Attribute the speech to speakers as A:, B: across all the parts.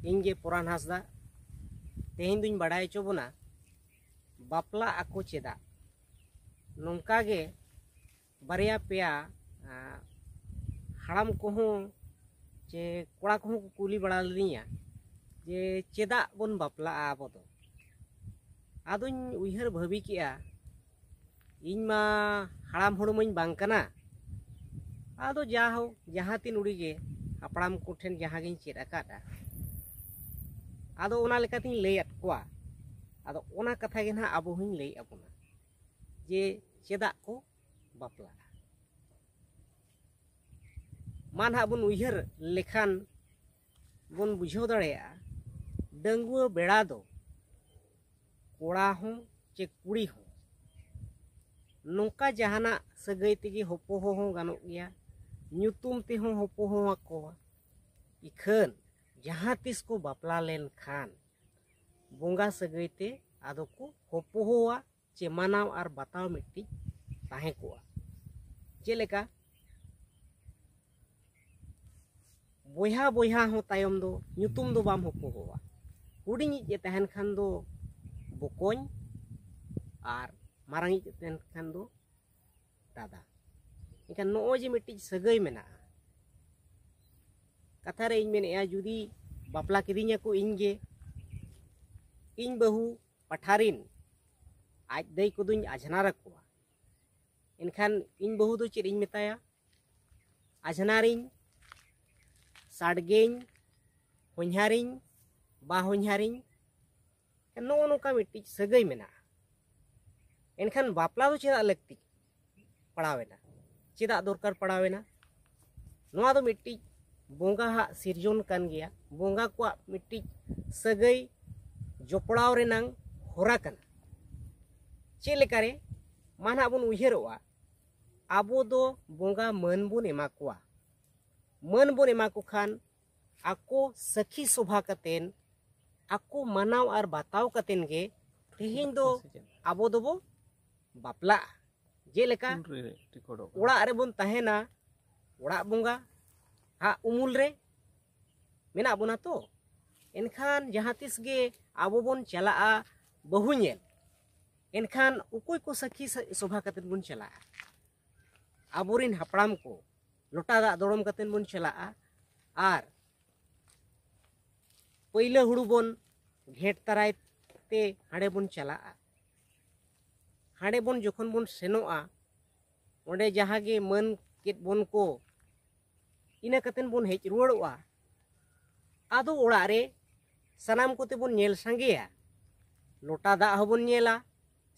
A: इंगे पुरान हासदा तेहें दुñ बाडाय चो बोना बापला आको चेदा नोंका गे बारिया पेया हाड़ाम कोहों चे कोड़ा कोहों को कुली बड़ा लिया जे चेदा बोन बापला आबो दो आदुñ उइहर भाबी किया इन मा हाड़ाम होड़मोñ बांग कना आदो जाहो जहाँ तीन उड़ी गे हापड़ाम को ठेन जहाँ गिन चेद अकादा आदो ओना लेकातिन लई आद कोआ आदो ओना कथा गे ना आबो हूँ लई आबोना जे चेदा को बापला मान हा बुन उइहर लेखान बुन बुझाव दाड़ेया डंगुआ बेड़ा दो कोड़ा हों चे कुड़ी हों नोंका जहाना सगई तेगे होपो हों गानोग गया ᱧᱩᱛᱩᱢ तेहों होपो हों आकोवा इखन जहाँ तिस को बापला लेन खान बोंगा सगई ते आदो को होपो होवा चे मानाव आर बताव मिट्टी ताहे कोआ जेलेका बोया बोया हो तायम दो ᱧᱩᱛᱩᱢ दो बाम होपो होवा हुडिंगी जे तहन खान दो बोकोñ आर मारांगी जे तहन खान दो दादा इनखान नो जे मिट्टी सगई मेना कथा रे इन मेनेया जुदी बापला किदिnya को इनगे इन बहु पठारिन आज दई को दुñ आजना रखवा इनखान इन बहु दो चेद इन मेताया आजनारिन साडगेñ होñहारिन बा होñहारिन नो नोका मिट्टी सगई मेना इनखान बापला दो चेदा लगती पड़ावेना चेदा दरकार पड़ावेना नोआ दो मिट्टी बोंगा हा सिरजोन कान गया बोंगा को मिट्टी सगई जोपड़ाव रेनांग होरा कना चेलेकारे माना बुन उइहरवा आबो दो बोंगा मन बुन एमा कोआ मन बुन एमा को खान आको सखी शोभा कतेन आको मनाव आर बताव कतेन गे तेहें दो आबो दो बो बापला जेलेका ओड़ा रे बोन तहेना ओड़ा बोंगा हा उमुल रे मेना बोना तो एनखान जहाँ तिस गे आबो बोन चलाआ बहु नेल एनखान उकोय को सखी शोभा कतेन बोन चलाआ आबोरिन हापड़ाम को लोटा दा दड़म कतेन बोन चलाआ आर पहले हुड़ू बोन घेट तराय ते हाड़े बोन चलाआ हाड़े बोन जोखन बोन सेनोआ ओंडे जहाँ गे मन केट बोन को इना कतेन बोन हेज रुवाड़ोआ आदो ओड़ा रे सनाम कोते बोन नेल सांगेया लोटा दा हबोन नेला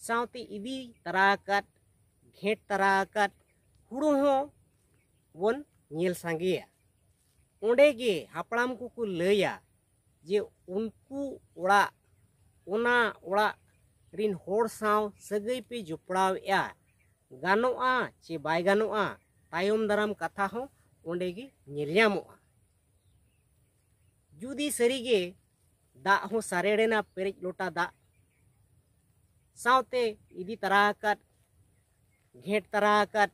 A: सावते इदी तराकात घेट तराकात हुड़ू हो बोन नेल सांगेया ओंडे गे हापड़ाम को लैया जे उनको ओड़ा ओना ओड़ा रिन होड़ साव सगई पे जोपड़ावेया गानोआ चे बाय गानोआ तायम दाराम कथा हो ओंडे गे नेल ᱧᱟᱢᱚᱜᱼᱟ जुदी सरीगे दा हो सारेड़ेना पेरेज लोटा दा सावते इदी तराकात घेट तराकात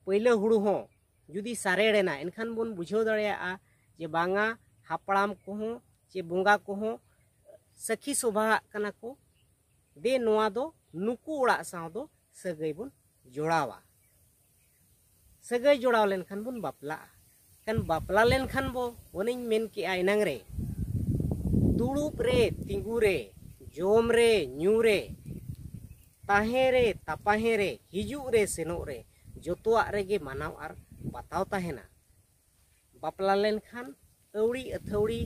A: पहले हुड़ू हो जुदी सारेड़ेना एनखान बोन बुझाव दाड़ेया जे बांगा हापड़ाम को हो चे बोंगा को हो सखी शोभा कना को दे नोआ दो नुकु ओड़ा साव दो सगई बोन जोड़ावा सगई जोड़ाव लेनखान बोन बापला kan बापला लेनखान बो ओनिन मेन के आइनांग रे दुड़ुप रे तिंगु रे जोम रे न्यू रे ताहे रे तापाहे रे हिजु रे सेनो रे जोतोआ रेगे मानाव आर बताव ताहेना बापला लेनखान अवड़ी अथौड़ी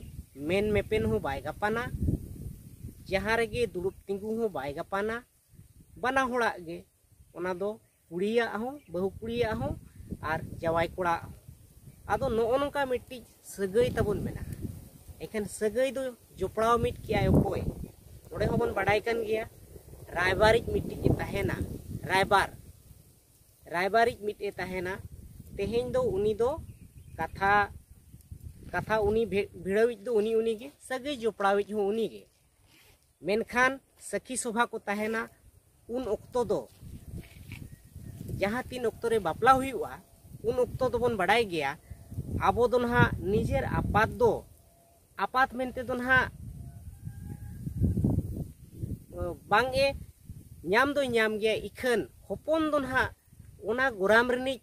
A: मेन मेपेन हो बाय गापाना जहाँ रेगे दुड़ुप तिंगु हो बाय गापाना बना होड़ा गे ओना दो कुड़िया हो बहु कुड़िया हो आर जवाई कोड़ा आदो नो नोका मिट्टी सगई तबन मेना एखन सगई दो जोपड़ाव मिट के आयो कोय ओडे होबन बाडाय कन गया रायबारिज मिट्टी के तहेना रायबारिज मिट्टी तहेना तेहें दो उनी दो कथा कथा उनी भिड़ाविज दो उनी गे सगई जोपड़ाविज हो उनी गे मेनखान सखी शोभा को तहेना उन ओक्तो दो जहाँ तीन ओक्तो रे बापला हुआ उन ओक्तो दो बन बाडाय गया आबो दो ना निजेर आपात दो आपात मेनते तो ना बांग ए ᱧᱟᱢ ᱫᱚ ᱧᱟᱢ ᱜᱮᱭᱟ इखन हपन दो ना ओना गोराम रनिक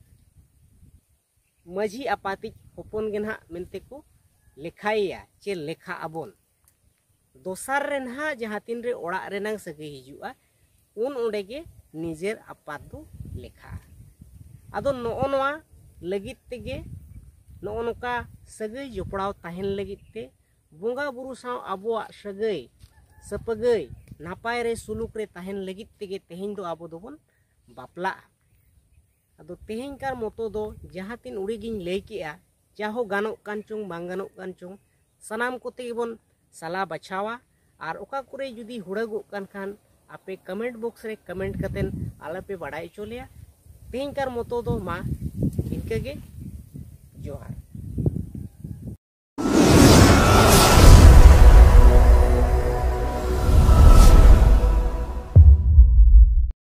A: माझी आपातिक हपन गे ना मेनते को लेखाया चे लेखा अबन दोसार रे ना जहाँ तीन रे ओड़ा रेनांग सगे हिजुआ उन ओंडे गे निजेर आपात दो लेखा आदो नोआ लगित तेगे नोका सगे जोपड़ाव ताहेन लगित ते बोंगा बुरु साव आबोआ सगे सपगे नापाय रे सुलुक रे ताहेन लगित तेगे तेहेन दो आबो दोबन बापला आदो तेहेन कार मतो दो जहाँ तीन उड़ी गिन लई केआ चाहो गानो कान चोंग बांग गानो कान चोंग सनाम कोते गेबन सला बचावा और ओका कुरे जुदी हुड़गो कान खान आपे कमेंट बॉक्स रे कमेंट कतेन आलापे बड़ाई चोलिया तेहेन कार मतो दो मा इनके गे जोहार।